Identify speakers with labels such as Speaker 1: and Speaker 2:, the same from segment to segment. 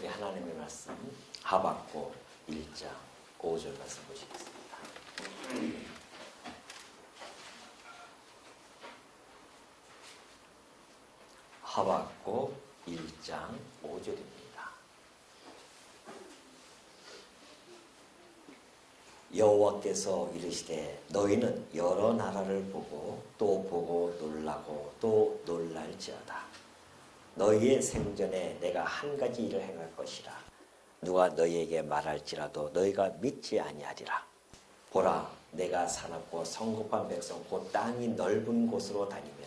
Speaker 1: 우리 하나님의 말씀 하박국 1장 5절 말씀 보시겠습니다. 하박국 1장 5절입니다. 여호와께서 이르시되 너희는 여러 나라를 보고 또 보고 놀라고 또 놀랄지어다. 너희의 생전에 내가 한 가지 일을 행할 것이라. 누가 너희에게 말할지라도 너희가 믿지 아니하리라. 보라, 내가 사납고 성급한 백성 곧 땅이 넓은 곳으로 다니며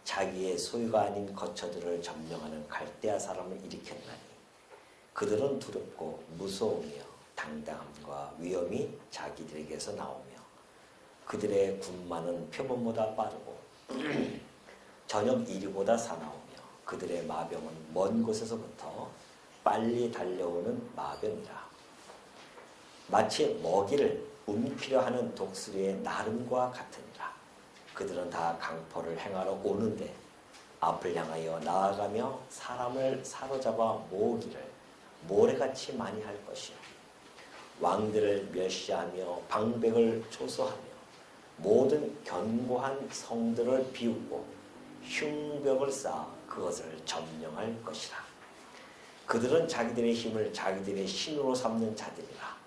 Speaker 1: 자기의 소유가 아닌 거처들을 점령하는 갈대아 사람을 일으켰나니 그들은 두렵고 무서우며 당당함과 위엄이 자기들에게서 나오며 그들의 군마는 표범보다 빠르고 저녁 이리보다 사나우며 그들의 마병은 먼 곳에서부터 빨리 달려오는 마병이라. 마치 먹이를 움키려 하는 독수리의 나름과 같으니라. 그들은 다 강포를 행하러 오는데 앞을 향하여 나아가며 사람을 사로잡아 모으기를 모래같이 많이 할 것이요 왕들을 멸시하며 방백을 초소하며 모든 견고한 성들을 비우고 흉벽을 쌓아 그것을 점령할 것이라. 그들은 자기들의 힘을 자기들의 신으로 삼는 자들이라.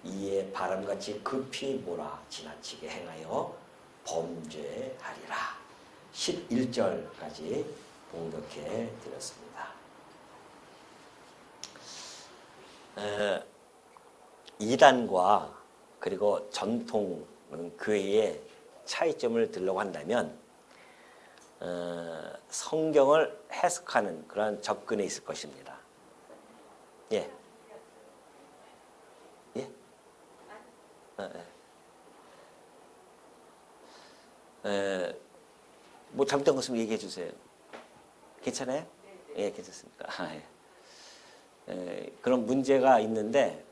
Speaker 1: 이에 바람같이 급히 몰아 지나치게 행하여 범죄하리라. 11절까지 봉독해 드렸습니다. 이단과 그리고 전통 교회의 차이점을 들려고 한다면 성경을 해석하는 그런 접근에 있을 것입니다. 예. 예? 뭐 잘못된 것 있으면 얘기해 주세요. 괜찮아요? 예, 괜찮습니까? 예. 그런 문제가 있는데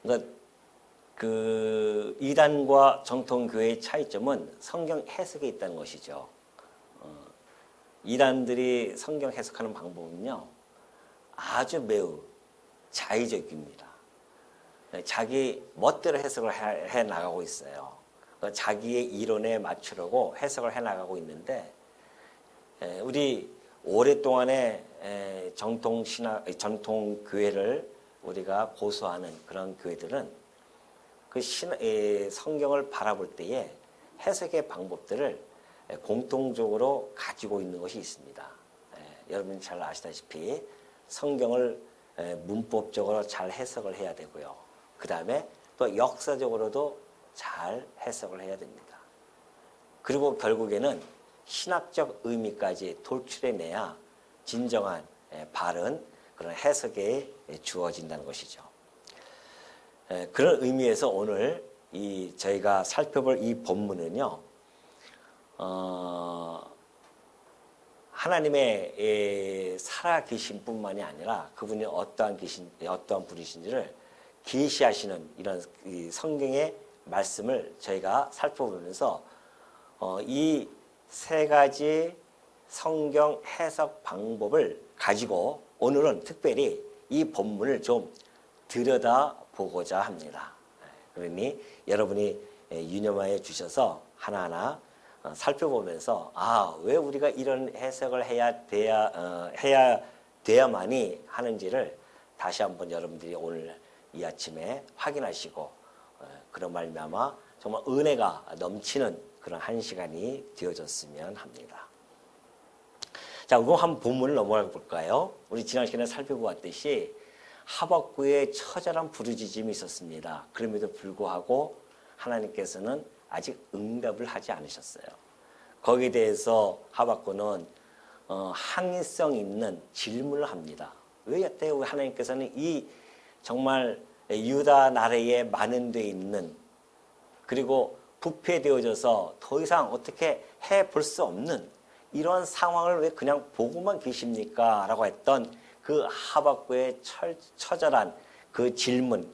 Speaker 1: 그러니까 그 이단과 정통교회의 차이점은 성경 해석에 있다는 것이죠. 이단들이 성경 해석하는 방법은요 아주 매우 자의적입니다. 자기 멋대로 해석을 해 나가고 있어요. 그러니까 자기의 이론에 맞추려고 해석을 해 나가고 있는데 우리 오랫동안의 전통교회를 우리가 고수하는 그런 교회들은 그 성경을 바라볼 때에 해석의 방법들을 공통적으로 가지고 있는 것이 있습니다. 여러분이 잘 아시다시피 성경을 문법적으로 잘 해석을 해야 되고요. 그 다음에 또 역사적으로도 잘 해석을 해야 됩니다. 그리고 결국에는 신학적 의미까지 돌출해내야 진정한 바른 그런 해석에 주어진다는 것이죠. 그런 의미에서 오늘 저희가 살펴볼 이 본문은요, 하나님의 살아계신 뿐만이 아니라 그분이 어떠한 분이신지를 계시하시는 이런 성경의 말씀을 저희가 살펴보면서 이 세 가지 성경 해석 방법을 가지고 오늘은 특별히 이 본문을 좀 들여다보고자 합니다. 그러니 여러분이 유념하여 주셔서 하나하나 살펴보면서 왜 우리가 이런 해석을 해야 돼야만이 하는지를 다시 한번 여러분들이 오늘 이 아침에 확인하시고 그런 말미암아 정말 은혜가 넘치는 그런 한 시간이 되어졌으면 합니다. 자, 그럼 한 본문을 넘어가 볼까요? 우리 지난 시간에 살펴보았듯이 하박국의 처절한 부르짖음이 있었습니다. 그럼에도 불구하고 하나님께서는 아직 응답을 하지 않으셨어요. 거기에 대해서 하박국은 항의성 있는 질문을 합니다. 왜 여태 하나님께서는 이 정말 유다 나라에 만연되어 있는 그리고 부패되어져서 더 이상 어떻게 해볼 수 없는 이런 상황을 왜 그냥 보고만 계십니까? 라고 했던 그 하박국의 처절한 그 질문,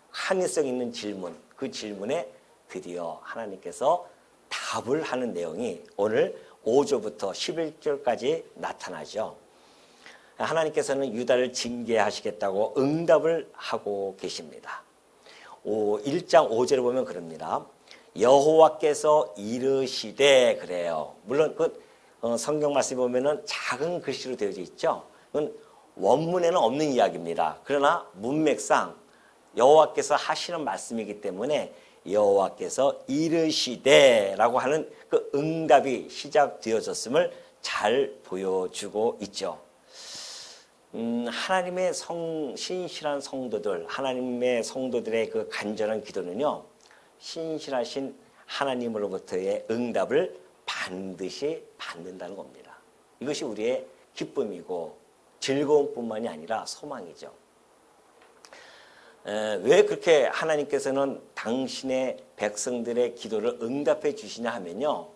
Speaker 1: 항의성 있는 질문, 그 질문에 드디어 하나님께서 답을 하는 내용이 오늘 5절부터 11절까지 나타나죠. 하나님께서는 유다를 징계하시겠다고 응답을 하고 계십니다. 1장 5절에 보면 그럽니다. 여호와께서 이르시되 그래요. 물론 성경 말씀에 보면은 작은 글씨로 되어져 있죠. 그건 원문에는 없는 이야기입니다. 그러나 문맥상 여호와께서 하시는 말씀이기 때문에 여호와께서 이르시되라고 하는 그 응답이 시작되어졌음을 잘 보여주고 있죠. 하나님의 신실한 성도들, 하나님의 성도들의 그 간절한 기도는요, 신실하신 하나님으로부터의 응답을 반드시 받는다는 겁니다. 이것이 우리의 기쁨이고 즐거움뿐만이 아니라 소망이죠. 왜 그렇게 하나님께서는 당신의 백성들의 기도를 응답해 주시냐 하면요,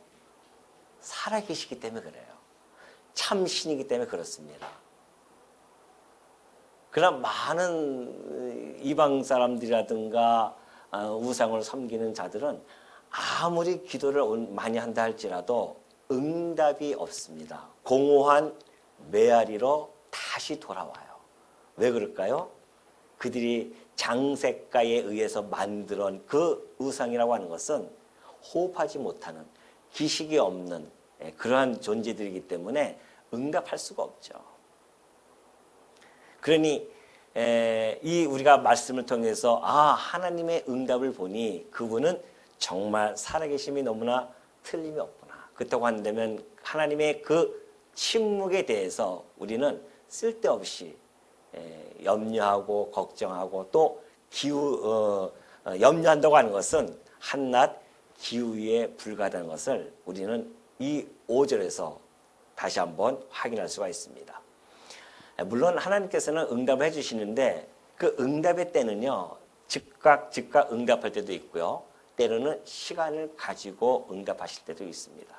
Speaker 1: 살아계시기 때문에 그래요. 참신이기 때문에 그렇습니다. 그러나 많은 이방 사람들이라든가 우상을 섬기는 자들은 아무리 기도를 많이 한다 할지라도 응답이 없습니다. 공허한 메아리로 다시 돌아와요. 왜 그럴까요? 그들이 장색가에 의해서 만들어낸 그 우상이라고 하는 것은 호흡하지 못하는, 기식이 없는 그러한 존재들이기 때문에 응답할 수가 없죠. 그러니 이 우리가 말씀을 통해서 하나님의 응답을 보니 그분은 정말 살아계심이 너무나 틀림이 없구나. 그렇다고 한다면 하나님의 그 침묵에 대해서 우리는 쓸데없이 염려하고 걱정하고 또 염려한다고 하는 것은 한낱 기우에 불과하다는 것을 우리는 이 5절에서 다시 한번 확인할 수가 있습니다. 물론 하나님께서는 응답을 해주시는데 그 응답의 때는요, 즉각 응답할 때도 있고요, 때로는 시간을 가지고 응답하실 때도 있습니다.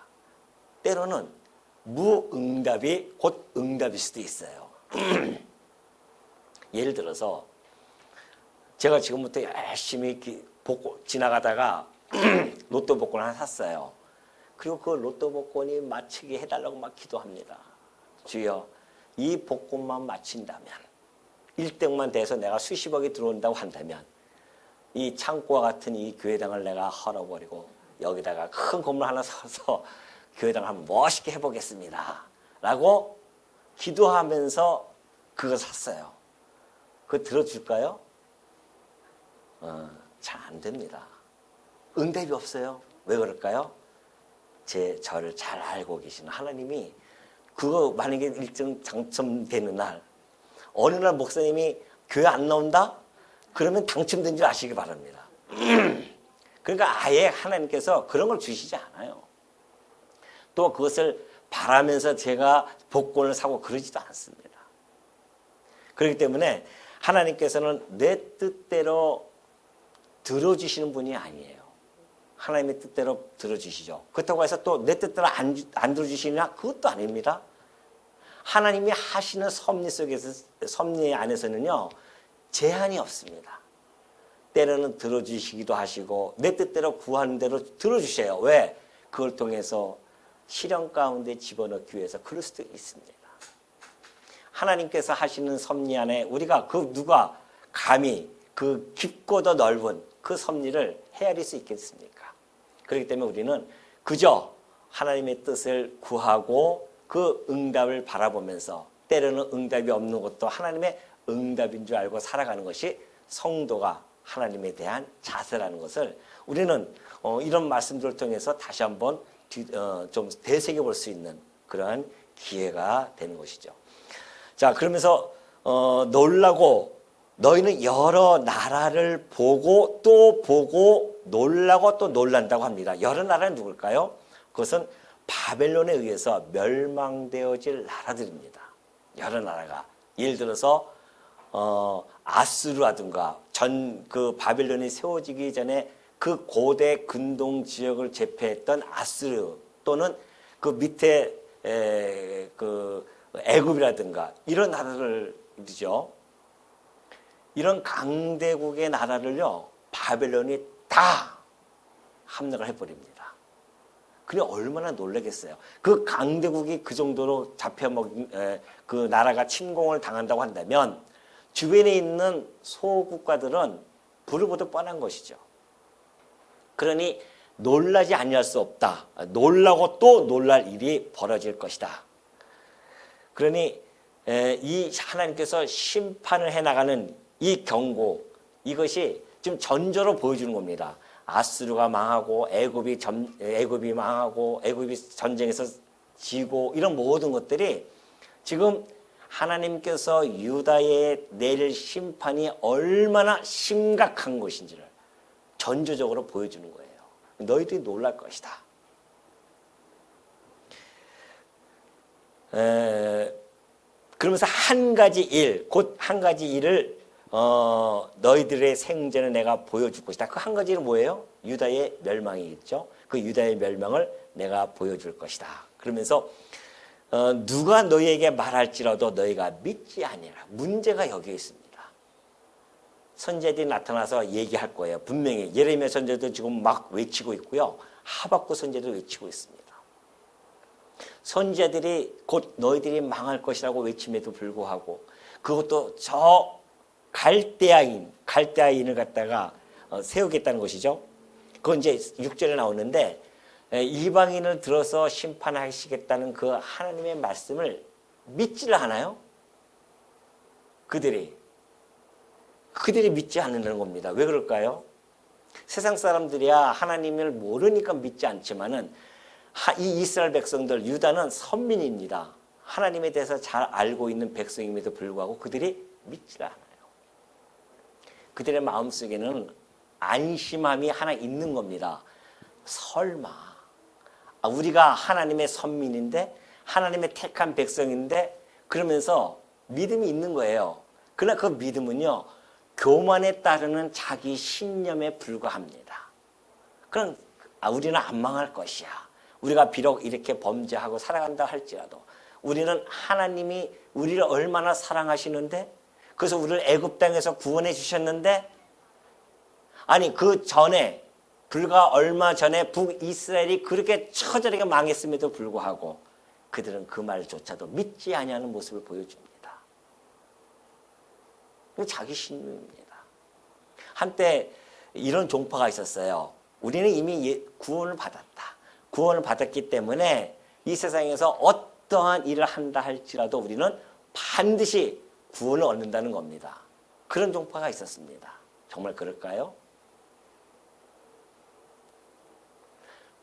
Speaker 1: 때로는 무응답이 곧 응답일 수도 있어요. 예를 들어서 제가 지금부터 열심히 지나가다가 로또 복권을 하나 샀어요. 그리고 그 로또 복권이 맞히게 해달라고 막 기도합니다. 주여, 이 복권만 맞힌다면, 1등만 돼서 내가 수십억이 들어온다고 한다면 이 창고와 같은 이 교회당을 내가 헐어버리고 여기다가 큰 건물 하나 사서 교회당을 한번 멋있게 해보겠습니다 라고 기도하면서 그거 샀어요. 그거 들어줄까요? 잘 안 됩니다. 응답이 없어요. 왜 그럴까요? 저를 잘 알고 계시는 하나님이 그거 만약에 1등 당첨되는 날, 어느 날 목사님이 교회 안 나온다? 그러면 당첨된 줄 아시기 바랍니다. 그러니까 아예 하나님께서 그런 걸 주시지 않아요. 또 그것을 바라면서 제가 복권을 사고 그러지도 않습니다. 그렇기 때문에 하나님께서는 내 뜻대로 들어주시는 분이 아니에요. 하나님의 뜻대로 들어주시죠. 그렇다고 해서 또 내 뜻대로 안 들어주시냐? 그것도 아닙니다. 하나님이 하시는 섭리 속에서, 섭리 안에서는요, 제한이 없습니다. 때로는 들어주시기도 하시고 내 뜻대로 구하는 대로 들어주셔요. 왜? 그걸 통해서 시련 가운데 집어넣기 위해서 그럴 수도 있습니다. 하나님께서 하시는 섭리 안에 우리가 누가 감히 그 깊고도 넓은 그 섭리를 헤아릴 수 있겠습니까? 그렇기 때문에 우리는 그저 하나님의 뜻을 구하고 그 응답을 바라보면서 때로는 응답이 없는 것도 하나님의 응답인 줄 알고 살아가는 것이 성도가 하나님에 대한 자세라는 것을 우리는 이런 말씀들을 통해서 다시 한번 좀 되새겨볼 수 있는 그러한 기회가 되는 것이죠. 자, 그러면서 놀라고 너희는 여러 나라를 보고 또 보고 놀라고 또 놀란다고 합니다. 여러 나라는 누굴까요? 그것은 바벨론에 의해서 멸망되어질 나라들입니다. 여러 나라가. 예를 들어서 아수르라든가 그 바벨론이 세워지기 전에 그 고대 근동 지역을 제패했던 아수르 또는 그 밑에 그 애굽이라든가 이런 나라들이죠. 이런 강대국의 나라를요, 바벨론이 다 함락을 해버립니다. 그래 얼마나 놀라겠어요. 그 강대국이 그 정도로 잡혀먹은 그 나라가 침공을 당한다고 한다면 주변에 있는 소국가들은 불을 보듯 뻔한 것이죠. 그러니 놀라지 아니할 수 없다. 놀라고 또 놀랄 일이 벌어질 것이다. 그러니 이 하나님께서 심판을 해나가는 이 경고, 이것이 지금 전조로 보여주는 겁니다. 아수르가 망하고 애굽이 망하고 애굽이 전쟁에서 지고 이런 모든 것들이 지금 하나님께서 유다에 내릴 심판이 얼마나 심각한 것인지를 전조적으로 보여주는 거예요. 너희들이 놀랄 것이다. 그러면서 한 가지 일, 곧 한 가지 일을 너희들의 생전에 내가 보여줄 것이다. 그 한 가지 일은 뭐예요? 유다의 멸망이 있죠. 그 유다의 멸망을 내가 보여줄 것이다. 그러면서 누가 너희에게 말할지라도 너희가 믿지 아니라. 문제가 여기에 있습니다. 선지자들이 나타나서 얘기할 거예요. 분명히 예레미야 선지자도 지금 막 외치고 있고요. 하박국 선지자도 외치고 있습니다. 선지자들이 곧 너희들이 망할 것이라고 외침에도 불구하고 그것도 저 갈대아인을 갖다가 세우겠다는 것이죠. 그건 이제 6절에 나오는데 이방인을 들어서 심판하시겠다는 그 하나님의 말씀을 믿지를 않아요. 그들이 믿지 않는 겁니다. 왜 그럴까요? 세상 사람들이야 하나님을 모르니까 믿지 않지만은 이 이스라엘 백성들, 유다는 선민입니다. 하나님에 대해서 잘 알고 있는 백성임에도 불구하고 그들이 믿지 않아요. 그들의 마음속에는 안심함이 하나 있는 겁니다. 설마 우리가 하나님의 선민인데 하나님의 택한 백성인데 그러면서 믿음이 있는 거예요. 그러나 그 믿음은요. 교만에 따르는 자기 신념에 불과합니다. 그럼 우리는 안 망할 것이야. 우리가 비록 이렇게 범죄하고 살아간다 할지라도 우리는 하나님이 우리를 얼마나 사랑하시는데 그래서 우리를 애굽 땅에서 구원해 주셨는데 아니 그 전에 불과 얼마 전에 북이스라엘이 그렇게 처절하게 망했음에도 불구하고 그들은 그 말조차도 믿지 아니하는 모습을 보여줍니다. 자기 신념입니다. 한때 이런 종파가 있었어요. 우리는 이미 구원을 받았다. 구원을 받았기 때문에 이 세상에서 어떠한 일을 한다 할지라도 우리는 반드시 구원을 얻는다는 겁니다. 그런 종파가 있었습니다. 정말 그럴까요?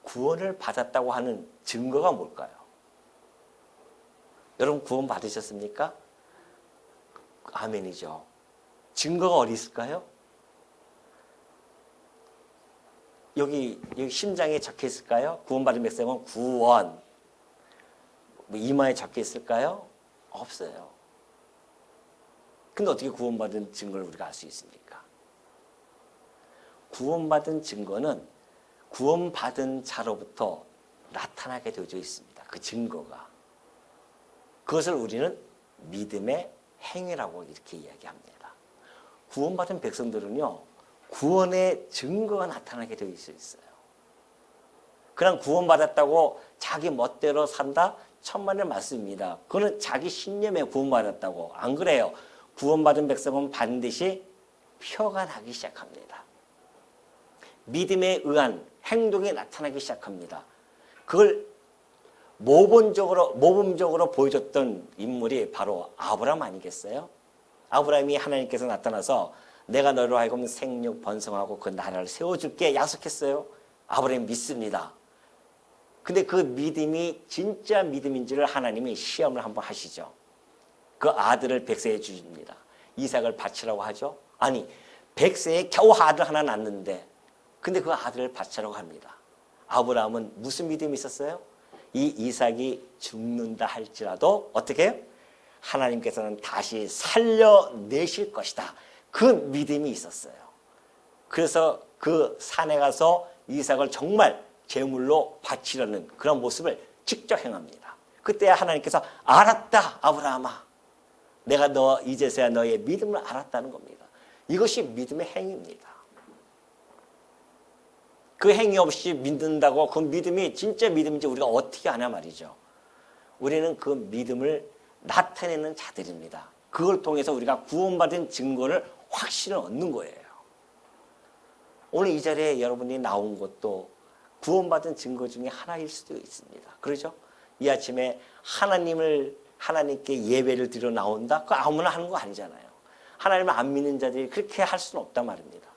Speaker 1: 구원을 받았다고 하는 증거가 뭘까요? 여러분 구원 받으셨습니까? 아멘이죠. 증거가 어디 있을까요? 여기 심장에 적혀 있을까요? 구원받은 백성은 구원. 이마에 적혀 있을까요? 없어요. 근데 어떻게 구원받은 증거를 우리가 알 수 있습니까? 구원받은 증거는 구원받은 자로부터 나타나게 되어져 있습니다. 그 증거가. 그것을 우리는 믿음의 행위라고 이렇게 이야기합니다. 구원받은 백성들은요. 구원의 증거가 나타나게 되어 있어요. 그냥 구원받았다고 자기 멋대로 산다? 천만의 말씀입니다. 그거는 자기 신념에 구원받았다고. 안 그래요. 구원받은 백성은 반드시 표가 나기 시작합니다. 믿음에 의한 행동이 나타나기 시작합니다. 그걸 모범적으로 보여줬던 인물이 바로 아브라함 아니겠어요? 아브라함이 하나님께서 나타나서 내가 너로 하여금 생육 번성하고 그 나라를 세워줄게 약속했어요. 아브라함이 믿습니다. 근데 그 믿음이 진짜 믿음인지를 하나님이 시험을 한번 하시죠. 그 아들을 백세에 주십니다. 이삭을 바치라고 하죠. 아니 백세에 겨우 아들 하나 낳는데 근데 그 아들을 바치라고 합니다. 아브라함은 무슨 믿음이 있었어요? 이 이삭이 죽는다 할지라도 어떻게 해요? 하나님께서는 다시 살려내실 것이다. 그 믿음이 있었어요. 그래서 그 산에 가서 이삭을 정말 제물로 바치려는 그런 모습을 직접 행합니다. 그때 하나님께서 알았다 아브라함아. 내가 너 이제서야 너의 믿음을 알았다는 겁니다. 이것이 믿음의 행위입니다. 그 행위 없이 믿는다고 그 믿음이 진짜 믿음인지 우리가 어떻게 아냐 말이죠. 우리는 그 믿음을 나타내는 자들입니다. 그걸 통해서 우리가 구원받은 증거를 확신을 얻는 거예요. 오늘 이 자리에 여러분이 나온 것도 구원받은 증거 중에 하나일 수도 있습니다. 그렇죠? 이 아침에 하나님께 예배를 드려 나온다? 그거 아무나 하는 거 아니잖아요. 하나님을 안 믿는 자들이 그렇게 할 수는 없단 말입니다.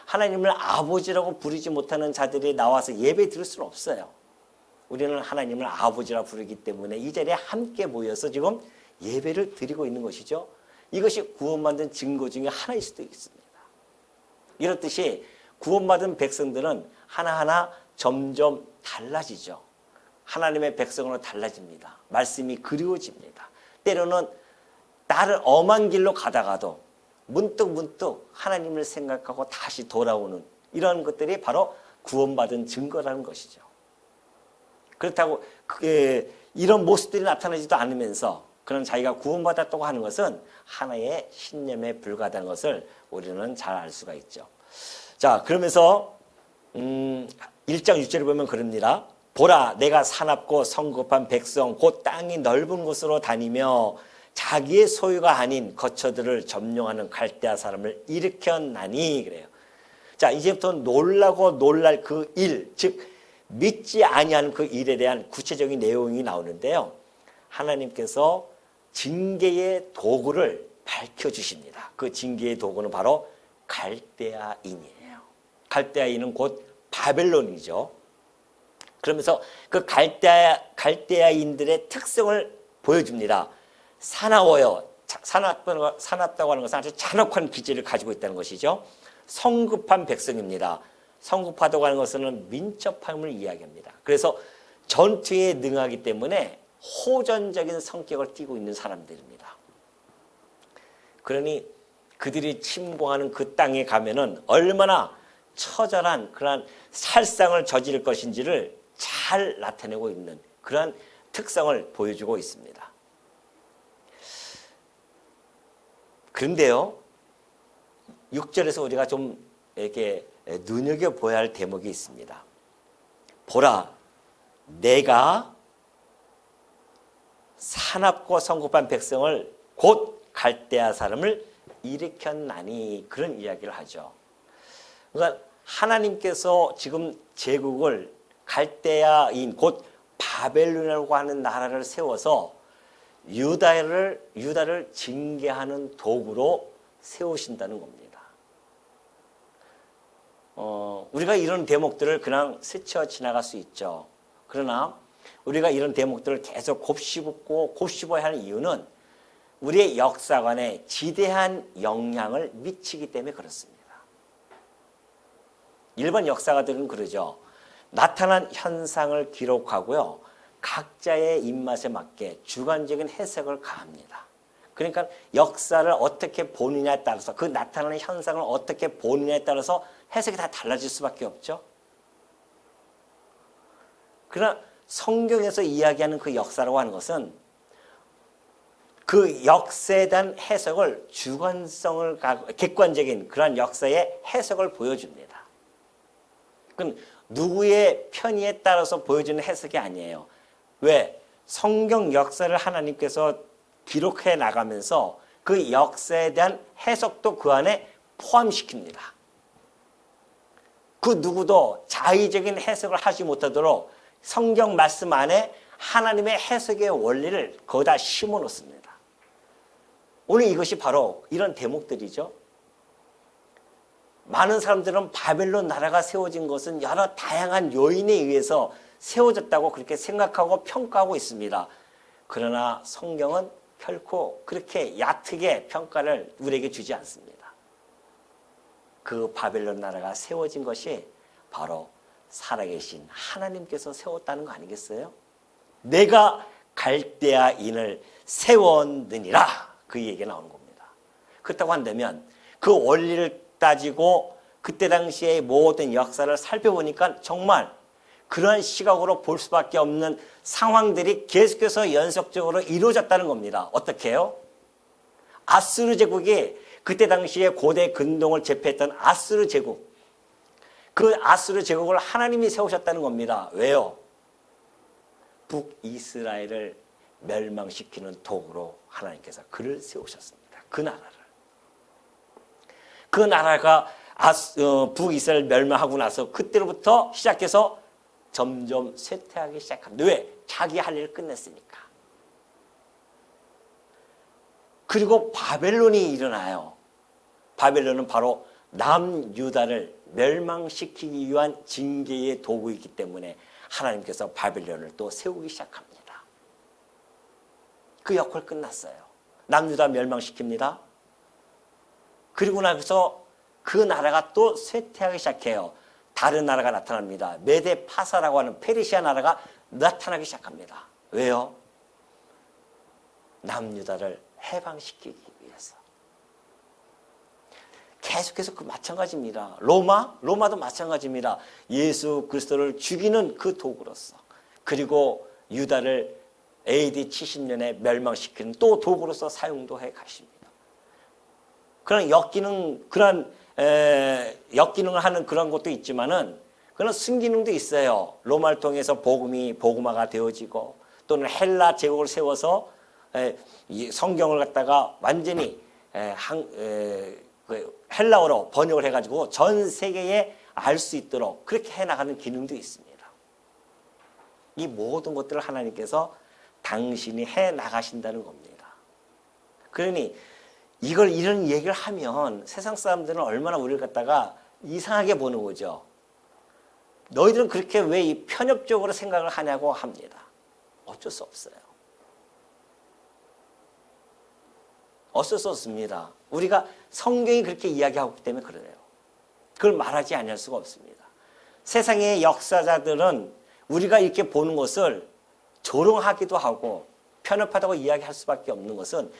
Speaker 1: 하나님을 아버지라고 부르지 못하는 자들이 나와서 예배 드릴 수는 없어요. 우리는 하나님을 아버지라 부르기 때문에 이 자리에 함께 모여서 지금 예배를 드리고 있는 것이죠. 이것이 구원받은 증거 중에 하나일 수도 있습니다. 이렇듯이 구원받은 백성들은 하나하나 점점 달라지죠. 하나님의 백성으로 달라집니다. 말씀이 그리워집니다. 때로는 나를 엄한 길로 가다가도 문득 하나님을 생각하고 다시 돌아오는 이런 것들이 바로 구원받은 증거라는 것이죠. 그렇다고 이런 모습들이 나타나지도 않으면서 그런 자기가 구원받았다고 하는 것은 하나의 신념에 불과하다는 것을 우리는 잘 알 수가 있죠. 자, 그러면서 1장 6절을 보면 그럽니다. 보라, 내가 사납고 성급한 백성 곧 땅이 넓은 곳으로 다니며 자기의 소유가 아닌 거처들을 점령하는 갈대아 사람을 일으켰나니 그래요. 자, 이제부터 놀라고 놀랄 그 일, 즉 믿지 아니하는 그 일에 대한 구체적인 내용이 나오는데요. 하나님께서 징계의 도구를 밝혀주십니다. 그 징계의 도구는 바로 갈대아인이에요. 갈대아인은 곧 바벨론이죠. 그러면서 그 갈대아인들의 특성을 보여줍니다. 사나워요. 사납다고 하는 것은 아주 잔혹한 기질을 가지고 있다는 것이죠. 성급한 백성입니다. 성급하다고 하는 것은 민첩함을 이야기합니다. 그래서 전투에 능하기 때문에 호전적인 성격을 띠고 있는 사람들입니다. 그러니 그들이 침공하는 그 땅에 가면은 얼마나 처절한 그러한 살상을 저지를 것인지를 잘 나타내고 있는 그러한 특성을 보여주고 있습니다. 그런데요, 6절에서 우리가 좀 이렇게 눈여겨보아야 할 대목이 있습니다. 보라, 내가 사납고 성급한 백성을 곧 갈대아 사람을 일으켰나니 그런 이야기를 하죠. 그러니까 하나님께서 지금 제국을 갈대아인 곧 바벨론이라고 하는 나라를 세워서 유다를 징계하는 도구로 세우신다는 겁니다. 우리가 이런 대목들을 그냥 스쳐 지나갈 수 있죠. 그러나 우리가 이런 대목들을 계속 곱씹어야 하는 이유는 우리의 역사관에 지대한 영향을 미치기 때문에 그렇습니다. 일반 역사가들은 그러죠. 나타난 현상을 기록하고요. 각자의 입맛에 맞게 주관적인 해석을 가합니다. 그러니까 역사를 어떻게 보느냐에 따라서 그 나타나는 현상을 어떻게 보느냐에 따라서 해석이 다 달라질 수밖에 없죠. 그러나 성경에서 이야기하는 그 역사라고 하는 것은 그 역사에 대한 해석을 주관성을 객관적인 그런 역사의 해석을 보여줍니다. 그건 누구의 편의에 따라서 보여주는 해석이 아니에요. 왜? 성경 역사를 하나님께서 기록해 나가면서 그 역사에 대한 해석도 그 안에 포함시킵니다. 그 누구도 자의적인 해석을 하지 못하도록 성경 말씀 안에 하나님의 해석의 원리를 거기다 심어 놓습니다. 오늘 이것이 바로 이런 대목들이죠. 많은 사람들은 바벨론 나라가 세워진 것은 여러 다양한 요인에 의해서 세워졌다고 그렇게 생각하고 평가하고 있습니다. 그러나 성경은 결코 그렇게 얕게 평가를 우리에게 주지 않습니다. 그 바벨론 나라가 세워진 것이 바로 살아계신 하나님께서 세웠다는 거 아니겠어요? 내가 갈대아인을 세웠느니라 그 얘기가 나오는 겁니다. 그렇다고 한다면 그 원리를 따지고 그때 당시의 모든 역사를 살펴보니까 정말 그러한 시각으로 볼 수밖에 없는 상황들이 계속해서 연속적으로 이루어졌다는 겁니다. 어떻게 해요? 아수르 제국이 그때 당시에 고대 근동을 제패했던 아수르 제국, 그 아수르 제국을 하나님이 세우셨다는 겁니다. 왜요? 북이스라엘을 멸망시키는 도구로 하나님께서 그를 세우셨습니다. 그 나라를. 그 나라가 북이스라엘 멸망하고 나서 그때로부터 시작해서 점점 쇠퇴하기 시작합니다. 왜? 자기 할 일을 끝냈으니까. 그리고 바벨론이 일어나요. 바벨론은 바로 남유다를 멸망시키기 위한 징계의 도구이기 때문에 하나님께서 바벨론을 또 세우기 시작합니다. 그 역할 끝났어요. 남유다 멸망시킵니다. 그리고 나서 그 나라가 또 쇠퇴하기 시작해요. 다른 나라가 나타납니다. 메데 파사라고 하는 페르시아 나라가 나타나기 시작합니다. 왜요? 남유다를 해방시키기 위해서. 계속해서 그 마찬가지입니다. 로마도 마찬가지입니다. 예수 그리스도를 죽이는 그 도구로서. 그리고 유다를 AD 70년에 멸망시키는 또 도구로서 사용도 해 가십니다. 그런 역기능을 하는 그런 것도 있지만은 그런 순기능도 있어요. 로마를 통해서 복음화가 되어지고 또는 헬라 제국을 세워서 성경을 갖다가 완전히 헬라어로 번역을 해가지고 전 세계에 알 수 있도록 그렇게 해나가는 기능도 있습니다. 이 모든 것들을 하나님께서 당신이 해나가신다는 겁니다. 그러니 이런 얘기를 하면 세상 사람들은 얼마나 우리를 갖다가 이상하게 보는 거죠. 너희들은 그렇게 왜 이 편협적으로 생각을 하냐고 합니다. 어쩔 수 없어요. 어쩔 수 없습니다. 우리가 성경이 그렇게 이야기하기 때문에 그래요. 그걸 말하지 않을 수가 없습니다. 세상의 역사자들은 우리가 이렇게 보는 것을 조롱하기도 하고 편협하다고 이야기할 수밖에 없는 것은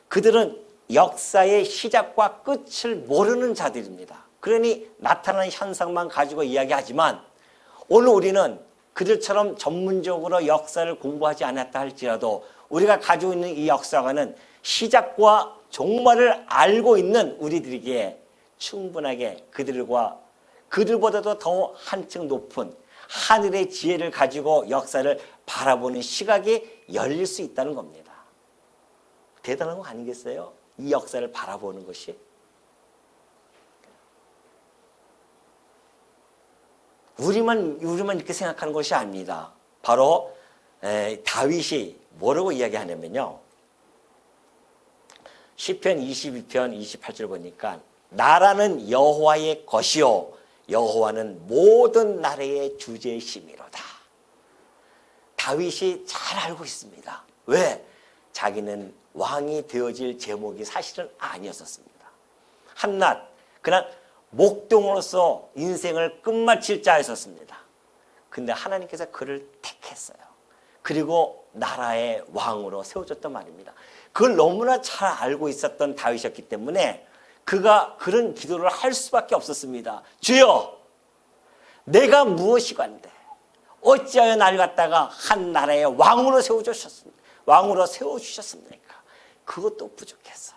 Speaker 1: 그들은 역사의 시작과 끝을 모르는 자들입니다. 그러니 나타나는 현상만 가지고 이야기하지만 오늘 우리는 그들처럼 전문적으로 역사를 공부하지 않았다 할지라도 우리가 가지고 있는 이 역사관은 시작과 종말을 알고 있는 우리들에게 충분하게 그들보다도 더 한층 높은 하늘의 지혜를 가지고 역사를 바라보는 시각이 열릴 수 있다는 겁니다. 대단한 거 아니겠어요? 이 역사를 바라보는 것이. 우리만 이렇게 생각하는 것이 아닙니다. 바로 다윗이 뭐라고 이야기하냐면요. 시편 22편 28절 보니까 나라는 여호와의 것이요 여호와는 모든 나라의 주제심이로다. 다윗이 잘 알고 있습니다. 왜? 자기는 왕이 되어질 제목이 사실은 아니었었습니다. 한낱 그냥 목동으로서 인생을 끝마칠 자였었습니다. 근데 하나님께서 그를 택했어요. 그리고 나라의 왕으로 세워졌단 말입니다. 그걸 너무나 잘 알고 있었던 다윗이었기 때문에 그가 그런 기도를 할 수밖에 없었습니다. 주여, 내가 무엇이간데 어찌하여 나를 갖다가 한 나라의 왕으로 세워주셨습니까? 그것도 부족해서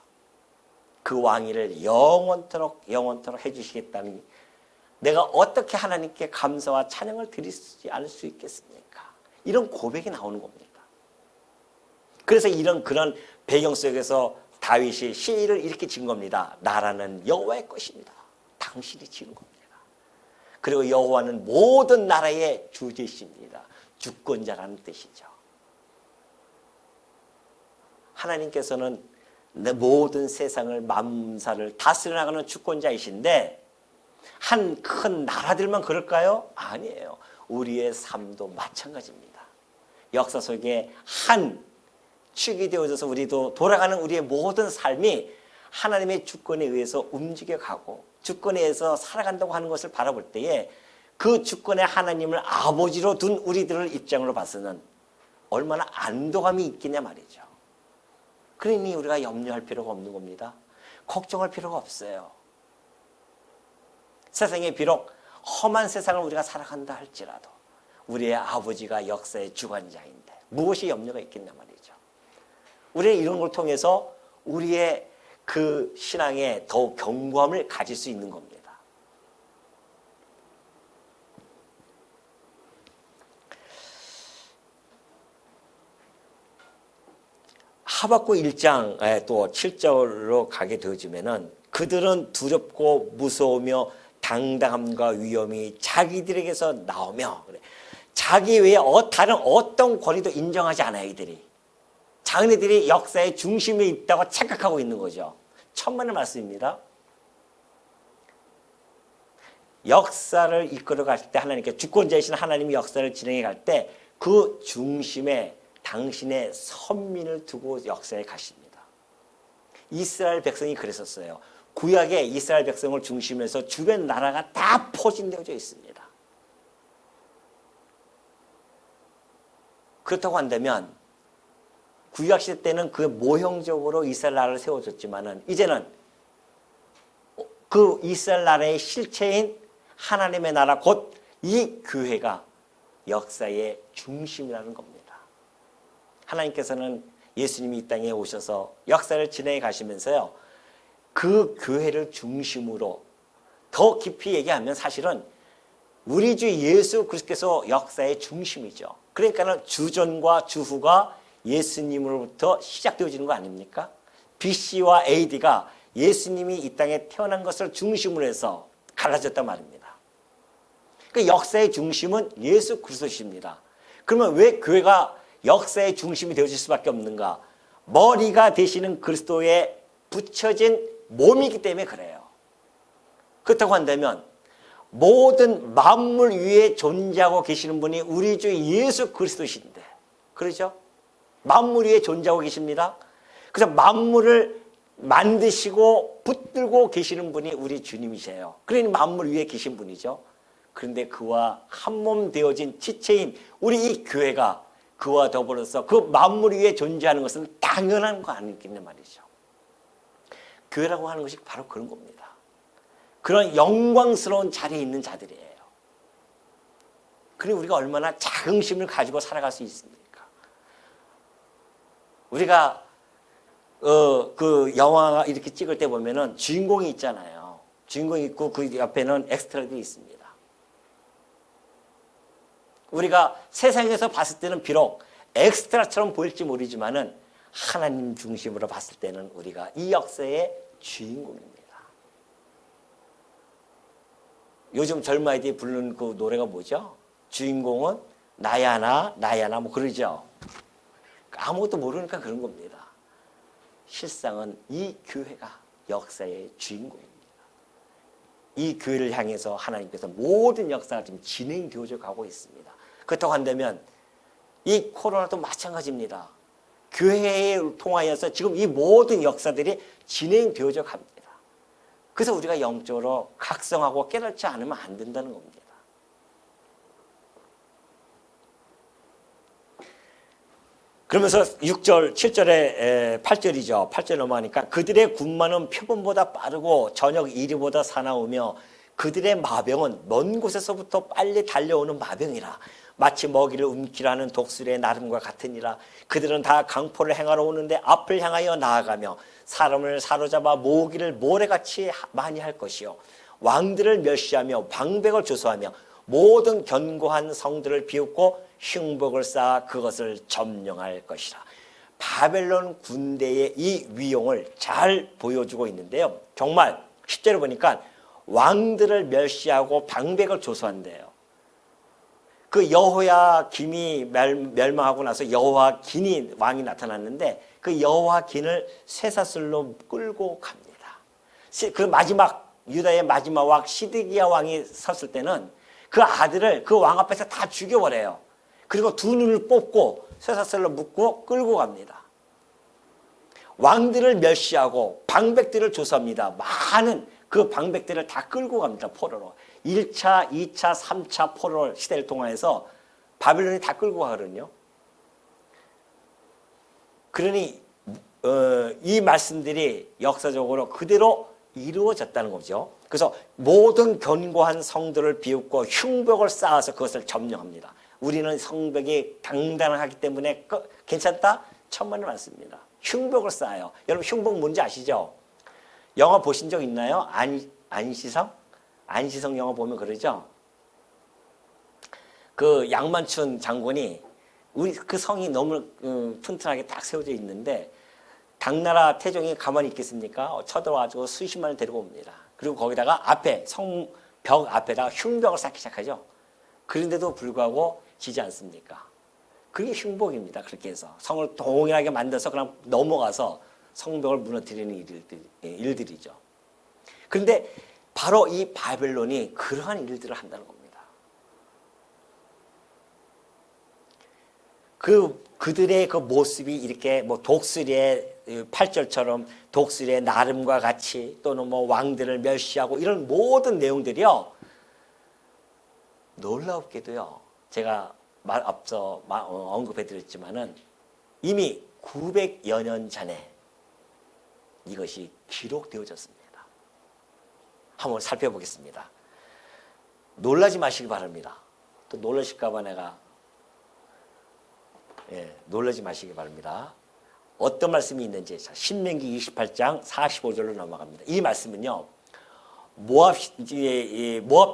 Speaker 1: 그 왕위를 영원토록 해주시겠다니 내가 어떻게 하나님께 감사와 찬양을 드리지 않을 수 있겠습니까? 이런 고백이 나오는 겁니다. 그래서 그런 배경 속에서 다윗이 시를 이렇게 지은 겁니다. 나라는 여호와의 것입니다. 당신이 지은 겁니다. 그리고 여호와는 모든 나라의 주제십니다. 주권자라는 뜻이죠. 하나님께서는 모든 세상을 만사를 다스려 나가는 주권자이신데 한 큰 나라들만 그럴까요? 아니에요. 우리의 삶도 마찬가지입니다. 역사 속에 한 축이 되어져서 우리도 돌아가는 우리의 모든 삶이 하나님의 주권에 의해서 움직여가고 주권에 의해서 살아간다고 하는 것을 바라볼 때에 그 주권의 하나님을 아버지로 둔 우리들을 입장으로 봐서는 얼마나 안도감이 있겠냐 말이죠. 그러니 우리가 염려할 필요가 없는 겁니다. 걱정할 필요가 없어요. 세상에 비록 험한 세상을 우리가 살아간다 할지라도 우리의 아버지가 역사의 주관자인데 무엇이 염려가 있겠냐 말이죠. 우리는 이런 걸 통해서 우리의 그 신앙에 더욱 견고함을 가질 수 있는 겁니다. 하박국 1장에 또 7절로 가게 되어지면은 그들은 두렵고 무서우며 당당함과 위험이 자기들에게서 나오며, 그래. 자기 외에 다른 어떤 권위도 인정하지 않아요. 이들이 자기네들이 역사의 중심에 있다고 착각하고 있는 거죠. 천만의 말씀입니다. 역사를 이끌어 갈 때 하나님께, 주권자이신 하나님이 역사를 진행해 갈 때 그 중심에 당신의 선민을 두고 역사에 가십니다. 이스라엘 백성이 그랬었어요. 구약에 이스라엘 백성을 중심에서 주변 나라가 다 포진되어져 있습니다. 그렇다고 한다면 구약 시대 때는 그 모형적으로 이스라엘 나라를 세워줬지만은 이제는 그 이스라엘 나라의 실체인 하나님의 나라, 곧 이 교회가 역사의 중심이라는 겁니다. 하나님께서는 예수님이 이 땅에 오셔서 역사를 진행해 가시면서요, 그 교회를 중심으로 더 깊이 얘기하면 사실은 우리 주 예수 그리스도께서 역사의 중심이죠. 그러니까는 주전과 주후가 예수님으로부터 시작되어지는 거 아닙니까? BC와 AD가 예수님이 이 땅에 태어난 것을 중심으로 해서 갈라졌단 말입니다. 그 역사의 중심은 예수 그리스도십니다. 그러면 왜 교회가 역사의 중심이 되어질 수밖에 없는가? 머리가 되시는 그리스도에 붙여진 몸이기 때문에 그래요. 그렇다고 한다면 모든 만물 위에 존재하고 계시는 분이 우리 주 예수 그리스도신데, 그렇죠? 만물 위에 존재하고 계십니다. 그래서 만물을 만드시고 붙들고 계시는 분이 우리 주님이세요. 그러니 만물 위에 계신 분이죠. 그런데 그와 한 몸 되어진 지체인 우리 이 교회가 그와 더불어서 그 만물 위에 존재하는 것은 당연한 거 아니겠냐 말이죠. 교회라고 하는 것이 바로 그런 겁니다. 그런 영광스러운 자리에 있는 자들이에요. 그리고 우리가 얼마나 자긍심을 가지고 살아갈 수 있습니까? 우리가 그 영화 이렇게 찍을 때 보면은 주인공이 있잖아요. 주인공이 있고 그 옆에는 엑스트라들이 있습니다. 우리가 세상에서 봤을 때는 비록 엑스트라처럼 보일지 모르지만은 하나님 중심으로 봤을 때는 우리가 이 역사의 주인공입니다. 요즘 젊은 아이들이 부르는 그 노래가 뭐죠? 주인공은 나야 나, 나야 나, 뭐 그러죠. 아무것도 모르니까 그런 겁니다. 실상은 이 교회가 역사의 주인공입니다. 이 교회를 향해서 하나님께서 모든 역사가 지금 진행되어져 가고 있습니다. 그렇다고 한다면 이 코로나도 마찬가지입니다. 교회를 통하여서 지금 이 모든 역사들이 진행되어져 갑니다. 그래서 우리가 영적으로 각성하고 깨닫지 않으면 안 된다는 겁니다. 그러면서 6절, 7절에 8절이죠. 8절 넘어가니까 그들의 군마는 표범보다 빠르고 저녁 이리보다 사나우며 그들의 마병은 먼 곳에서부터 빨리 달려오는 마병이라. 마치 먹이를 움키라는 독수리의 나름과 같으니라. 그들은 다 강포를 행하러 오는데 앞을 향하여 나아가며 사람을 사로잡아 모으기를 모래같이 많이 할 것이요. 왕들을 멸시하며 방백을 조소하며 모든 견고한 성들을 비웃고 흉복을 쌓아 그것을 점령할 것이라. 바벨론 군대의 이 위용을 잘 보여주고 있는데요. 정말 10절을 보니까 왕들을 멸시하고 방백을 조소한대요. 그 여호야김이 멸망하고 나서 여호야긴이 왕이 나타났는데 그 여호야긴을 쇠사슬로 끌고 갑니다. 그 마지막 유다의 마지막 왕 시드기야 왕이 섰을 때는 그 아들을 그 왕 앞에서 다 죽여버려요. 그리고 두 눈을 뽑고 쇠사슬로 묶고 끌고 갑니다. 왕들을 멸시하고 방백들을 조사합니다. 많은 그 방백들을 다 끌고 갑니다. 포로로. 1차, 2차, 3차 포로 시대를 통해서 바벨론이 다 끌고 가거든요. 그러니 이 말씀들이 역사적으로 그대로 이루어졌다는 거죠. 그래서 모든 견고한 성들을 비웃고 흉벽을 쌓아서 그것을 점령합니다. 우리는 성벽이 단단하기 때문에 괜찮다? 천만의 말씀입니다. 흉벽을 쌓아요. 여러분 흉벽 뭔지 아시죠? 영화 보신 적 있나요? 안시성? 안시성 영화 보면 그러죠? 그 양만춘 장군이 우리 그 성이 너무 튼튼하게 딱 세워져 있는데 당나라 태종이 가만히 있겠습니까? 쳐들어와가지고 수십만을 데리고 옵니다. 그리고 거기다가 앞에 성벽 앞에다가 흉벽을 쌓기 시작하죠. 그런데도 불구하고 지지 않습니까? 그게 흉복입니다. 그렇게 해서 성을 동일하게 만들어서 그냥 넘어가서 성벽을 무너뜨리는 일들이죠. 그런데 바로 이 바벨론이 그러한 일들을 한다는 겁니다. 그들의 그 모습이 이렇게 뭐 독수리의 8절처럼 독수리의 나름과 같이 또는 뭐 왕들을 멸시하고 이런 모든 내용들이요. 놀랍게도요. 제가 앞서 언급해 드렸지만은 이미 900여 년 전에 이것이 기록되어졌습니다. 한번 살펴보겠습니다. 놀라지 마시기 바랍니다. 또 놀라실까 봐 내가 놀라지 마시기 바랍니다. 어떤 말씀이 있는지 신명기 28장 45절로 넘어갑니다. 이 말씀은요. 모압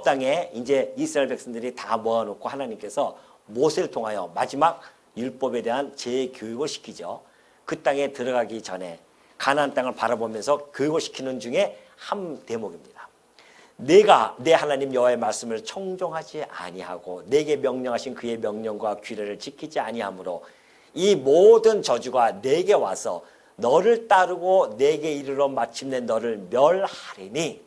Speaker 1: 땅에 이제 이스라엘 백성들이 다 모아놓고 하나님께서 모세를 통하여 마지막 율법에 대한 재교육을 시키죠. 그 땅에 들어가기 전에 가나안 땅을 바라보면서 교육을 시키는 중에 한 대목입니다. 내가 내 하나님 여호와의 말씀을 청종하지 아니하고 내게 명령하신 그의 명령과 규례를 지키지 아니하므로 이 모든 저주가 내게 와서 너를 따르고 내게 이르러 마침내 너를 멸하리니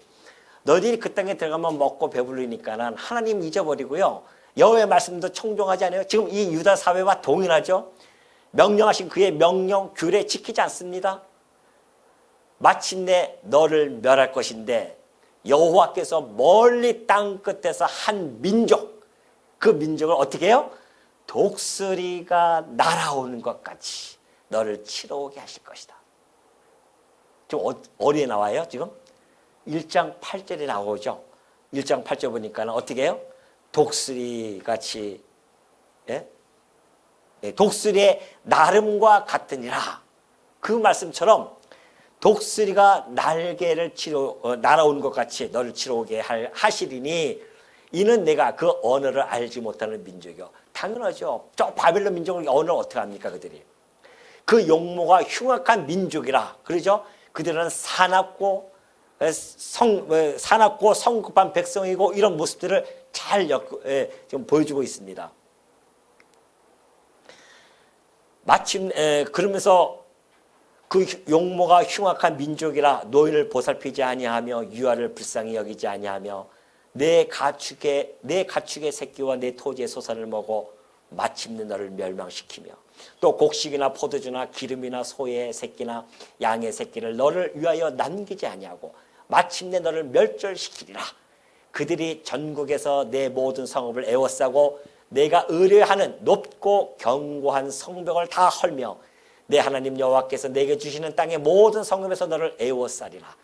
Speaker 1: 너희들이 그 땅에 들어가면 먹고 배부르니까는 하나님 잊어버리고요. 여호와의 말씀도 청종하지 않아요. 지금 이 유다 사회와 동일하죠. 명령하신 그의 명령 규례 지키지 않습니다. 마침내 너를 멸할 것인데 여호와께서 멀리 땅 끝에서 한 민족, 그 민족을 어떻게 해요? 독수리가 날아오는 것 같이 너를 치러 오게 하실 것이다. 지금 어디에 나와요? 지금 1장 8절에 나오죠. 1장 8절 보니까 어떻게 해요? 독수리 같이, 독수리의 나름과 같으니라. 그 말씀처럼 독수리가 날개를 날아오는 것 같이 너를 치러 오게 하시리니 이는 내가 그 언어를 알지 못하는 민족이요. 당연하죠. 저 바벨론 민족을 언어를 어떻게 합니까 그들이. 그 용모가 흉악한 민족이라. 그러죠. 그들은 사납고 성급한 백성이고 이런 모습들을 잘 지금 보여주고 있습니다. 마침 그러면서 그 용모가 흉악한 민족이라 노인을 보살피지 아니하며 유아를 불쌍히 여기지 아니하며 내 가축의 새끼와 내 토지의 소산을 먹어 마침내 너를 멸망시키며 또 곡식이나 포도주나 기름이나 소의 새끼나 양의 새끼를 너를 위하여 남기지 아니하고 마침내 너를 멸절시키리라. 그들이 전국에서 내 모든 성읍을 에워싸고 내가 의뢰하는 높고 견고한 성벽을 다 헐며 내 하나님 여호와께서 내게 주시는 땅의 모든 성읍에서 너를 에워싸리라.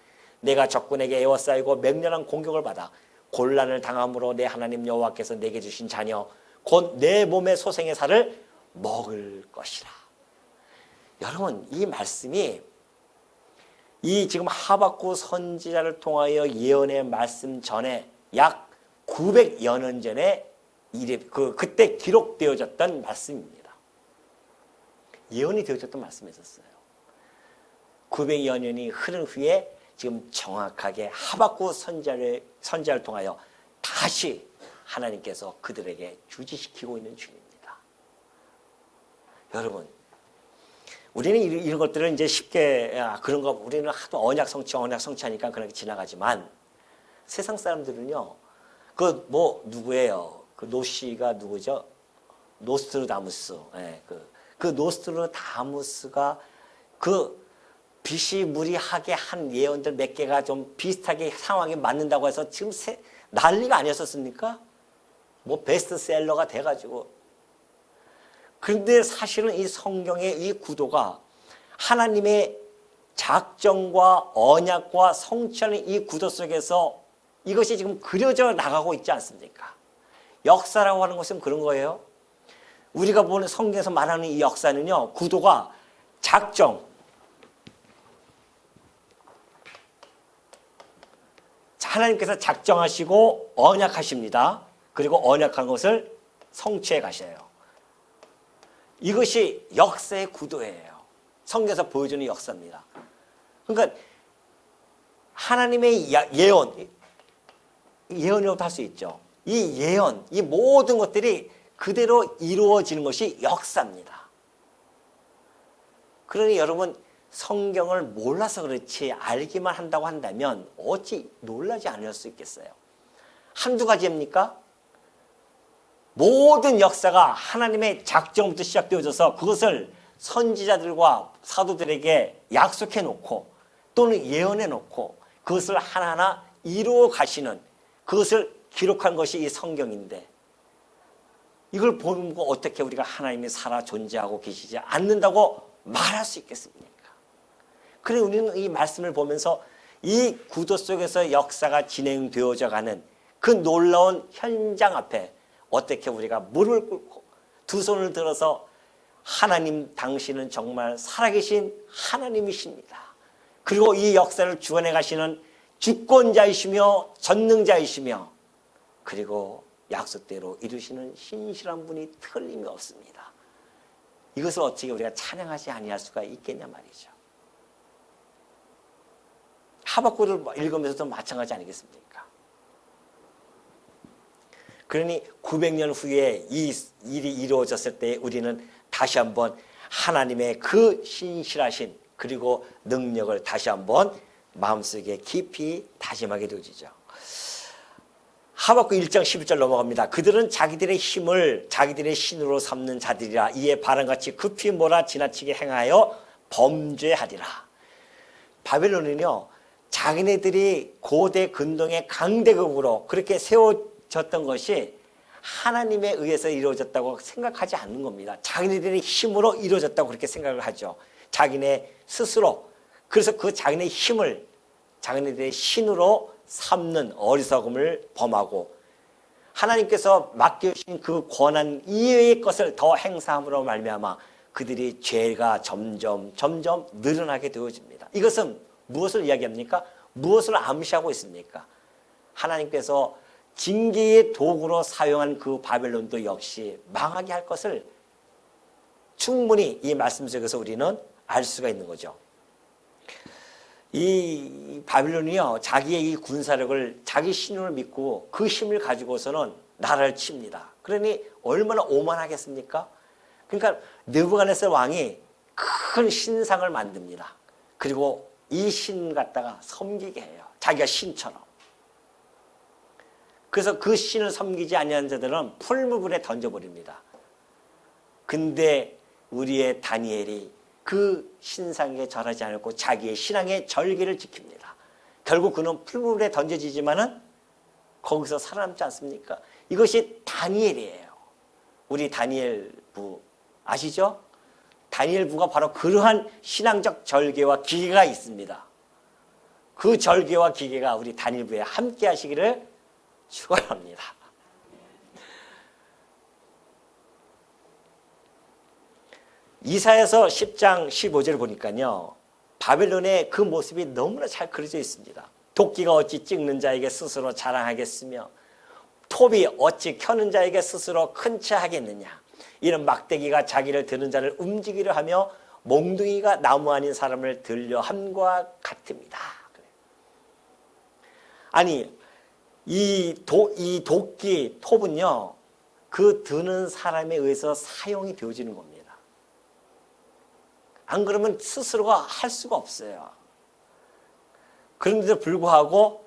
Speaker 1: 내가 적군에게 에워싸이고 맹렬한 공격을 받아 곤란을 당함으로 내 하나님 여호와께서 내게 주신 자녀 곧 내 몸의 소생의 살을 먹을 것이라. 여러분 이 말씀이 이 지금 하박국 선지자를 통하여 예언의 말씀 전에 약 900여 년 전에 그때 기록되어졌던 말씀입니다. 예언이 되어졌던 말씀이었어요. 900여 년이 흐른 후에 지금 정확하게 하박국 선지자를 통하여 다시 하나님께서 그들에게 주지시키고 있는 중입니다. 여러분, 우리는 이런 것들을 이제 쉽게 그런 거 우리는 하도 언약 성취하니까 그렇게 지나가지만 세상 사람들은요, 그 뭐 누구예요? 그 노씨가 누구죠? 노스트르다무스. 그 노스트르다무스가 그 비시무리하게 한 예언들 몇 개가 좀 비슷하게 상황에 맞는다고 해서 지금 난리가 아니었었습니까? 뭐 베스트셀러가 돼가지고. 그런데 사실은 이 성경의 이 구도가 하나님의 작정과 언약과 성취하는 이 구도 속에서 이것이 지금 그려져 나가고 있지 않습니까? 역사라고 하는 것은 그런 거예요. 우리가 보는 성경에서 말하는 이 역사는요, 구도가 작정, 하나님께서 작정하시고 언약하십니다. 그리고 언약한 것을 성취해 가셔요. 이것이 역사의 구도예요. 성경에서 보여주는 역사입니다. 그러니까 하나님의 예언이라고 할 수 있죠. 이 예언, 이 모든 것들이 그대로 이루어지는 것이 역사입니다. 그러니 여러분, 성경을 몰라서 그렇지 알기만 한다고 한다면 어찌 놀라지 않을 수 있겠어요? 한두 가지입니까? 모든 역사가 하나님의 작정부터 시작되어져서 그것을 선지자들과 사도들에게 약속해 놓고 또는 예언해 놓고 그것을 하나하나 이루어 가시는, 그것을 기록한 것이 이 성경인데, 이걸 보고 어떻게 우리가 하나님이 살아 존재하고 계시지 않는다고 말할 수 있겠습니까? 그래, 우리는 이 말씀을 보면서 이 구도 속에서 역사가 진행되어져 가는 그 놀라운 현장 앞에 어떻게 우리가 무릎을 꿇고 두 손을 들어서 하나님, 당신은 정말 살아계신 하나님이십니다. 그리고 이 역사를 주관해 가시는 주권자이시며 전능자이시며 그리고 약속대로 이루시는 신실한 분이 틀림이 없습니다. 이것을 어떻게 우리가 찬양하지 아니할 수가 있겠냐 말이죠. 하박국을 읽으면서도 마찬가지 아니겠습니까? 그러니 900년 후에 이 일이 이루어졌을 때 우리는 다시 한번 하나님의 그 신실하신 그리고 능력을 다시 한번 마음속에 깊이 다짐하게 되어지죠. 하박국 1장 11절 넘어갑니다. 그들은 자기들의 힘을 자기들의 신으로 삼는 자들이라. 이에 바람같이 급히 몰아 지나치게 행하여 범죄하리라. 바벨론은요, 자기네들이 고대 근동의 강대국으로 그렇게 세워졌던 것이 하나님에 의해서 이루어졌다고 생각하지 않는 겁니다. 자기네들의 힘으로 이루어졌다고 그렇게 생각을 하죠. 자기네 스스로. 그래서 그 자기네 힘을 자기네들의 신으로 삼는 어리석음을 범하고 하나님께서 맡겨주신 그 권한 이외의 것을 더 행사함으로 말미암아 그들이 죄가 점점 늘어나게 되어집니다. 이것은 무엇을 이야기합니까? 무엇을 암시하고 있습니까? 하나님께서 징계의 도구로 사용한 그 바벨론도 역시 망하게 할 것을 충분히 이 말씀 속에서 우리는 알 수가 있는 거죠. 이 바빌론이요, 자기의 이 군사력을 자기 신을 믿고 그 힘을 가지고서는 나라를 칩니다. 그러니 얼마나 오만하겠습니까? 그러니까 느부갓네살 왕이 큰 신상을 만듭니다. 그리고 이 신 갖다가 섬기게 해요. 자기가 신처럼. 그래서 그 신을 섬기지 아니하는 자들은 풀무불에 던져버립니다. 근데 우리의 다니엘이 그 신상에 절하지 않고 자기의 신앙의 절기를 지킵니다. 결국 그는 풀무불에 던져지지만은 거기서 살아남지 않습니까? 이것이 다니엘이에요. 우리 다니엘부 아시죠? 다니엘부가 바로 그러한 신앙적 절개와 기계가 있습니다. 그 절개와 기계가 우리 다니엘부에 함께 하시기를 축원합니다. 이사야서 10장 15절을 보니까요, 바벨론의 그 모습이 너무나 잘 그려져 있습니다. 도끼가 어찌 찍는 자에게 스스로 자랑하겠으며 톱이 어찌 켜는 자에게 스스로 큰 체 하겠느냐. 이런 막대기가 자기를 드는 자를 움직이려 하며 몽둥이가 나무 아닌 사람을 들려 함과 같습니다. 아니, 이 도끼, 톱은요, 그 드는 사람에 의해서 사용이 되어지는 겁니다. 안 그러면 스스로가 할 수가 없어요. 그런데도 불구하고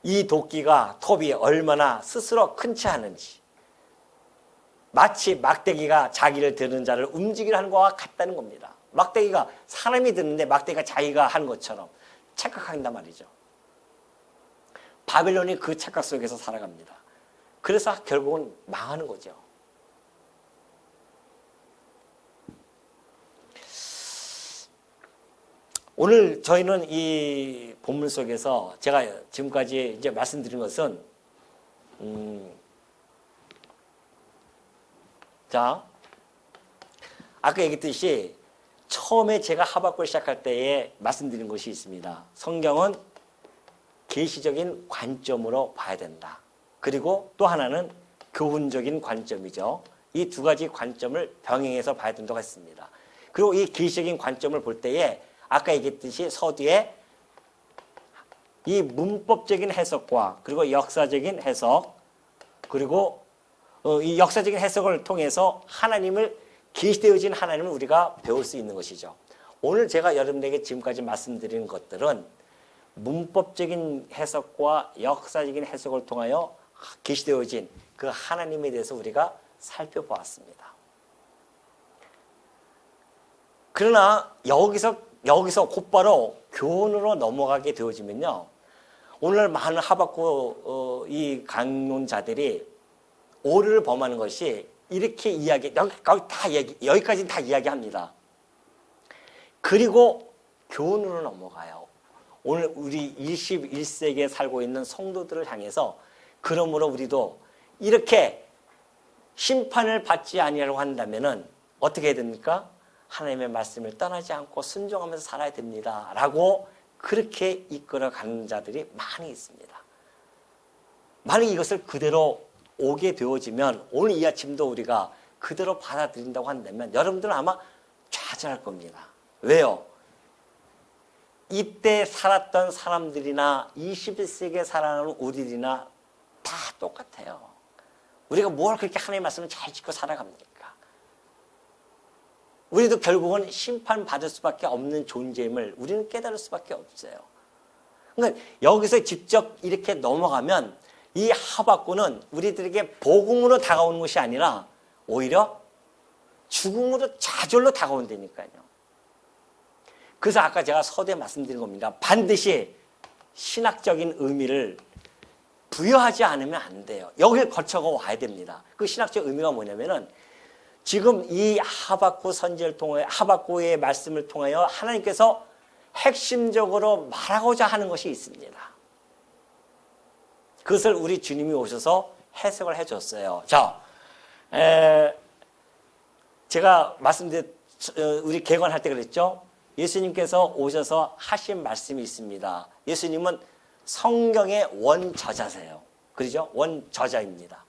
Speaker 1: 이 도끼가, 톱이 얼마나 스스로 큰 체 하는지, 마치 막대기가 자기를 드는 자를 움직이려 하는 것과 같다는 겁니다. 막대기가 사람이 드는데 막대기가 자기가 하는 것처럼 착각한단 말이죠. 바벨론이 그 착각 속에서 살아갑니다. 그래서 결국은 망하는 거죠. 오늘 저희는 이 본문 속에서 제가 지금까지 이제 말씀드린 것은 자, 아까 얘기했듯이 처음에 제가 하박국을 시작할 때에 말씀드린 것이 있습니다. 성경은 계시적인 관점으로 봐야 된다. 그리고 또 하나는 교훈적인 관점이죠. 이 두 가지 관점을 병행해서 봐야 된다고 했습니다. 그리고 이 계시적인 관점을 볼 때에 아까 얘기했듯이 서두에 이 문법적인 해석과 그리고 역사적인 해석 그리고 이 역사적인 해석을 통해서 하나님을 계시되어진 하나님을 우리가 배울 수 있는 것이죠. 오늘 제가 여러분에게 지금까지 말씀드린 것들은 문법적인 해석과 역사적인 해석을 통하여 계시되어진 그 하나님에 대해서 우리가 살펴보았습니다. 그러나 여기서 곧바로 교훈으로 넘어가게 되어지면요. 오늘 많은 하박국 이 강론자들이 오류를 범하는 것이 이렇게 여기까지 다 이야기합니다. 그리고 교훈으로 넘어가요. 오늘 우리 21세기에 살고 있는 성도들을 향해서 그러므로 우리도 이렇게 심판을 받지 아니하려고 한다면은 어떻게 해야 됩니까? 하나님의 말씀을 떠나지 않고 순종하면서 살아야 됩니다. 라고 그렇게 이끌어가는 자들이 많이 있습니다. 만약 이것을 그대로 오게 되어지면 오늘 이 아침도 우리가 그대로 받아들인다고 한다면 여러분들은 아마 좌절할 겁니다. 왜요? 이때 살았던 사람들이나 21세기에 살아가는 우리들이나 다 똑같아요. 우리가 뭘 그렇게 하나님의 말씀을 잘 짓고 살아갑니까? 우리도 결국은 심판받을 수밖에 없는 존재임을 우리는 깨달을 수밖에 없어요. 그러니까 여기서 직접 이렇게 넘어가면 이 하박국은 우리들에게 복음으로 다가오는 것이 아니라 오히려 죽음으로 좌절로 다가온다니까요. 그래서 아까 제가 서두에 말씀드린 겁니다. 반드시 신학적인 의미를 부여하지 않으면 안 돼요. 여길 거쳐가 와야 됩니다. 그 신학적 의미가 뭐냐면은 지금 이 하박국 선지를 통해 하박국의 말씀을 통하여 하나님께서 핵심적으로 말하고자 하는 것이 있습니다. 그것을 우리 주님이 오셔서 해석을 해줬어요. 자, 제가 말씀드린 우리 개관할 때 그랬죠. 예수님께서 오셔서 하신 말씀이 있습니다. 예수님은 성경의 원저자세요. 그렇죠? 원저자입니다.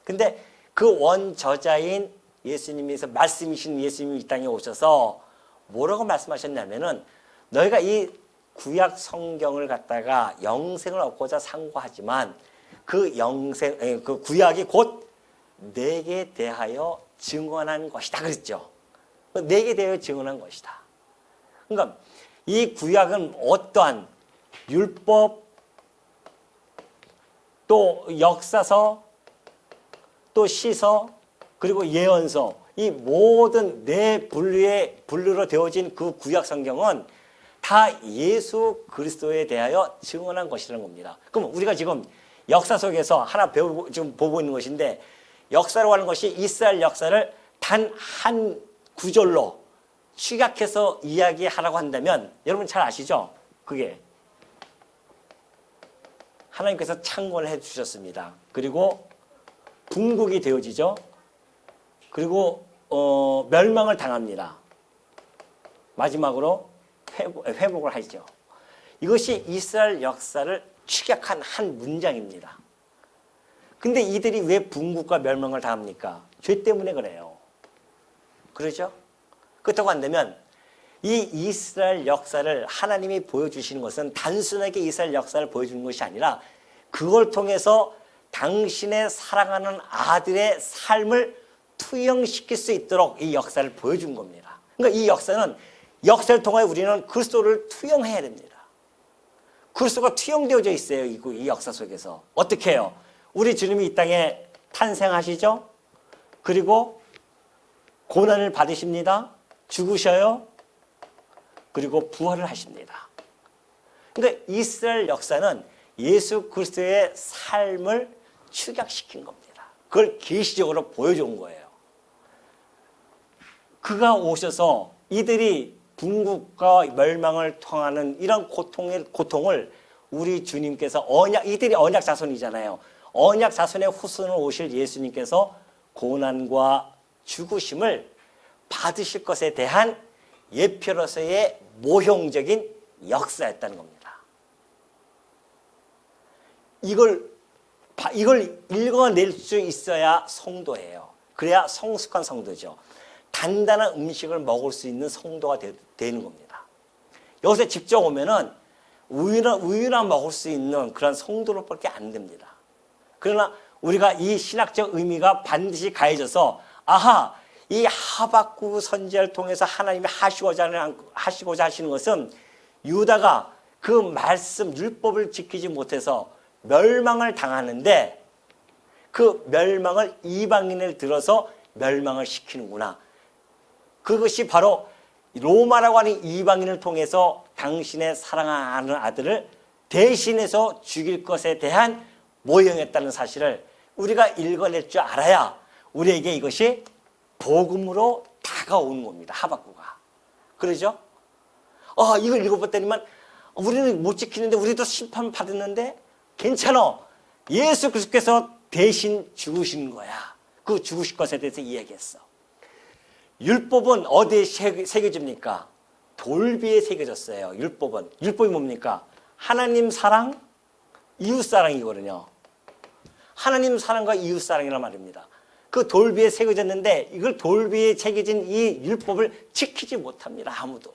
Speaker 1: 근데 그 원저자인 예수님께서 말씀이신 예수님이 이 땅에 오셔서 뭐라고 말씀하셨냐면은 너희가 이 구약 성경을 갖다가 영생을 얻고자 상고하지만 그 그 구약이 곧 내게 대하여 증언한 것이다 그랬죠. 내게 대하여 증언한 것이다. 그러니까 이 구약은 어떠한 율법 또 역사서 또 시서 그리고 예언서 이 모든 네 분류로 되어진 그 구약 성경은 다 예수 그리스도에 대하여 증언한 것이라는 겁니다. 그럼 우리가 지금 역사 속에서 하나 지금 보고 있는 것인데 역사로 하는 것이 이스라엘 역사를 단 한 구절로 축약해서 이야기하라고 한다면 여러분 잘 아시죠? 그게 하나님께서 창건을 해주셨습니다. 그리고 분국이 되어지죠. 그리고 멸망을 당합니다. 마지막으로 회복을 하죠. 이것이 이스라엘 역사를 축약한 한 문장입니다. 근데 이들이 왜 분국과 멸망을 당합니까? 죄 때문에 그래요. 그러죠? 그렇다고 한다면 이 이스라엘 역사를 하나님이 보여주시는 것은 단순하게 이스라엘 역사를 보여주는 것이 아니라 그걸 통해서 당신의 사랑하는 아들의 삶을 투영시킬 수 있도록 이 역사를 보여준 겁니다. 그러니까 이 역사는 역사를 통해 우리는 그리스도를 투영해야 됩니다. 그리스도가 투영되어져 있어요. 이 역사 속에서. 어떻게 해요? 우리 주님이 이 땅에 탄생하시죠? 그리고 고난을 받으십니다. 죽으셔요. 그리고 부활을 하십니다. 그러니까 이스라엘 역사는 예수 그리스도의 삶을 축약시킨 겁니다. 그걸 계시적으로 보여준 거예요. 그가 오셔서 이들이 분국과 멸망을 통하는 이런 고통을 우리 주님께서 이들이 언약 자손이잖아요. 언약 자손의 후손으로 오실 예수님께서 고난과 죽으심을 받으실 것에 대한 예표로서의 모형적인 역사였다는 겁니다. 이걸 읽어낼 수 있어야 성도예요. 그래야 성숙한 성도죠. 단단한 음식을 먹을 수 있는 성도가 되는 겁니다. 여기서 직접 오면은 우유나 먹을 수 있는 그런 성도로밖에 안 됩니다. 그러나 우리가 이 신학적 의미가 반드시 가해져서 아하, 이 하박국 선지자를 통해서 하나님이 하시고자 하시는 것은 유다가 그 말씀 율법을 지키지 못해서 멸망을 당하는데 그 멸망을 이방인을 들어서 멸망을 시키는구나. 그것이 바로 로마라고 하는 이방인을 통해서 당신의 사랑하는 아들을 대신해서 죽일 것에 대한 모형이었다는 사실을 우리가 읽어낼 줄 알아야 우리에게 이것이 복음으로 다가오는 겁니다. 하박국가. 그러죠? 이걸 읽어봤더니만 우리는 못 지키는데 우리도 심판 받았는데 괜찮아. 예수 그리스도께서 대신 죽으신 거야. 그 죽으실 것에 대해서 이야기했어. 율법은 어디에 새겨집니까? 돌비에 새겨졌어요. 율법이 뭡니까? 하나님 사랑, 이웃 사랑이거든요. 하나님 사랑과 이웃 사랑이란 말입니다. 그 돌비에 새겨졌는데 이걸 돌비에 새겨진 이 율법을 지키지 못합니다. 아무도.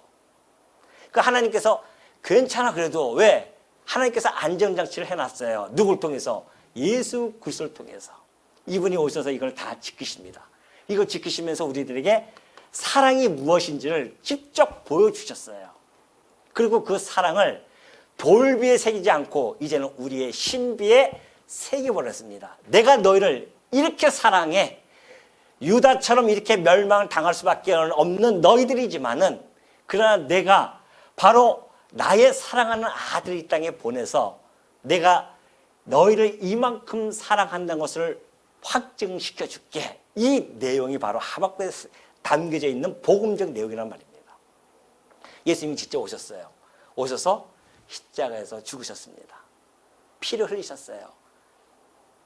Speaker 1: 그 하나님께서 괜찮아 그래도 왜? 하나님께서 안전장치를 해놨어요. 누굴 통해서? 예수 그리스도를 통해서. 이분이 오셔서 이걸 다 지키십니다. 이걸 지키시면서 우리들에게 사랑이 무엇인지를 직접 보여주셨어요. 그리고 그 사랑을 돌비에 새기지 않고 이제는 우리의 신비에 새겨버렸습니다. 내가 너희를 이렇게 사랑해. 유다처럼 이렇게 멸망을 당할 수밖에 없는 너희들이지만은 그러나 내가 바로 나의 사랑하는 아들을 이 땅에 보내서 내가 너희를 이만큼 사랑한다는 것을 확증시켜 줄게. 이 내용이 바로 하박국에 담겨져 있는 복음적 내용이란 말입니다. 예수님이 직접 오셨어요. 오셔서 십자가에서 죽으셨습니다. 피를 흘리셨어요.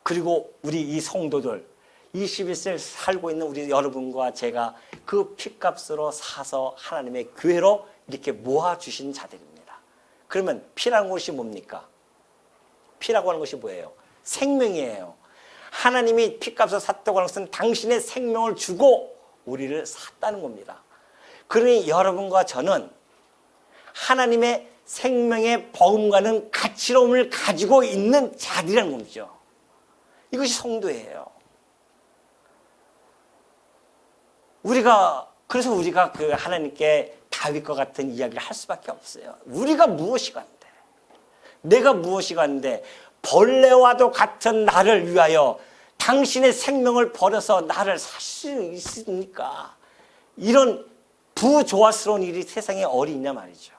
Speaker 1: 그리고 우리 이 성도들 21세를 살고 있는 우리 여러분과 제가 그 피값으로 사서 하나님의 교회로 이렇게 모아주신 자들입니다. 그러면 피라는 것이 뭡니까? 피라고 하는 것이 뭐예요? 생명이에요. 하나님이 피값을 샀다고 하는 것은 당신의 생명을 주고 우리를 샀다는 겁니다. 그러니 여러분과 저는 하나님의 생명의 버금가는 가치로움을 가지고 있는 자들이라는 겁니다. 이것이 성도예요. 그래서 우리가 그 하나님께 다윗과 같은 이야기를 할 수밖에 없어요. 우리가 무엇이간데? 내가 무엇이간데? 벌레와도 같은 나를 위하여 당신의 생명을 버려서 나를 사실 수 있습니까? 이런 부조화스러운 일이 세상에 어디 있냐 말이죠.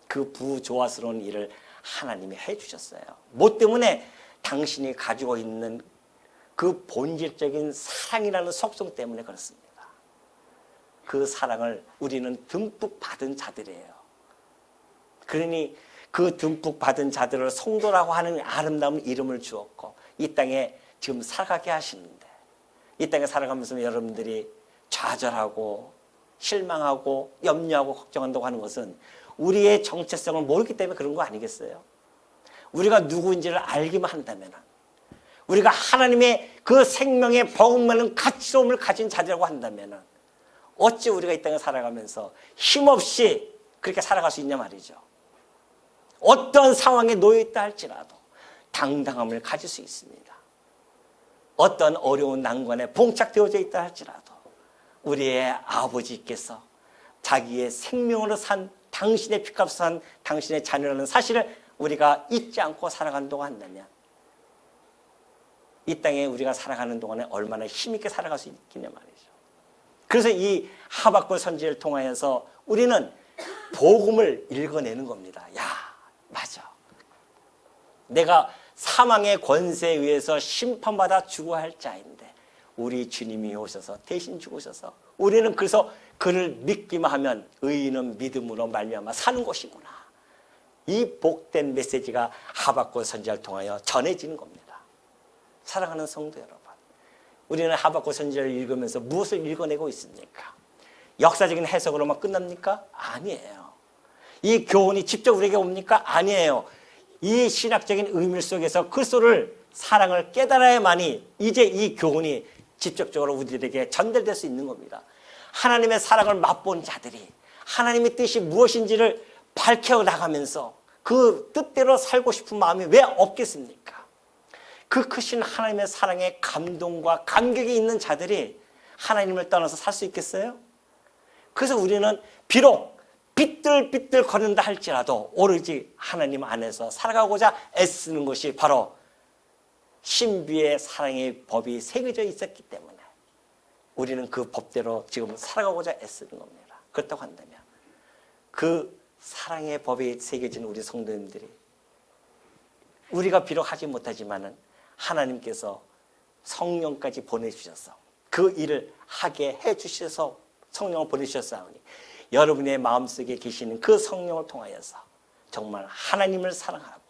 Speaker 1: 그 부조화스러운 일을 하나님이 해주셨어요. 뭐 때문에? 당신이 가지고 있는 그 본질적인 사랑이라는 속성 때문에 그렇습니다. 그 사랑을 우리는 듬뿍 받은 자들이에요. 그러니 그 듬뿍 받은 자들을 성도라고 하는 아름다운 이름을 주었고 이 땅에 지금 살아가게 하시는데 이 땅에 살아가면서 여러분들이 좌절하고 실망하고 염려하고 걱정한다고 하는 것은 우리의 정체성을 모르기 때문에 그런 거 아니겠어요? 우리가 누구인지를 알기만 한다면 우리가 하나님의 그 생명의 버금가는 가치로움을 가진 자들이라고 한다면 어찌 우리가 이 땅에 살아가면서 힘없이 그렇게 살아갈 수 있냐 말이죠. 어떤 상황에 놓여있다 할지라도 당당함을 가질 수 있습니다. 어떤 어려운 난관에 봉착되어져 있다 할지라도 우리의 아버지께서 자기의 생명으로 산 당신의 피값을 산 당신의 자녀라는 사실을 우리가 잊지 않고 살아간다고 한다면 이 땅에 우리가 살아가는 동안에 얼마나 힘있게 살아갈 수 있겠냐 말이죠. 그래서 이 하박국 선지를 통하여서 우리는 복음을 읽어내는 겁니다. 야, 맞아. 내가 사망의 권세에 의해서 심판받아 죽어야 할 자인데 우리 주님이 오셔서 대신 죽으셔서 우리는 그래서 그를 믿기만 하면 의인은 믿음으로 말미암아 사는 것이구나. 이 복된 메시지가 하박국 선지자를 통하여 전해지는 겁니다. 사랑하는 성도 여러분, 우리는 하박국 선지자를 읽으면서 무엇을 읽어내고 있습니까? 역사적인 해석으로만 끝납니까? 아니에요. 이 교훈이 직접 우리에게 옵니까? 아니에요. 이 신학적인 의미 속에서 그리스도를 사랑을 깨달아야만이 이제 이 교훈이 직접적으로 우리들에게 전달될 수 있는 겁니다. 하나님의 사랑을 맛본 자들이 하나님의 뜻이 무엇인지를 밝혀 나가면서 그 뜻대로 살고 싶은 마음이 왜 없겠습니까? 그 크신 하나님의 사랑에 감동과 감격이 있는 자들이 하나님을 떠나서 살 수 있겠어요? 그래서 우리는 비록 삐뚤삐뚤 거린다 할지라도 오로지 하나님 안에서 살아가고자 애쓰는 것이 바로 신비의 사랑의 법이 새겨져 있었기 때문에 우리는 그 법대로 지금 살아가고자 애쓰는 겁니다. 그렇다고 한다면 그 사랑의 법이 새겨진 우리 성도님들이 우리가 비록 하지 못하지만은 하나님께서 성령까지 보내주셔서 그 일을 하게 해주셔서 성령을 보내주셨사오니 여러분의 마음속에 계시는 그 성령을 통하여서 정말 하나님을 사랑하고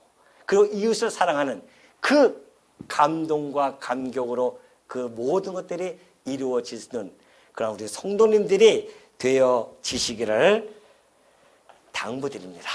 Speaker 1: 그리고 이웃을 사랑하는 그 감동과 감격으로 그 모든 것들이 이루어지는 그런 우리 성도님들이 되어지시기를 당부드립니다.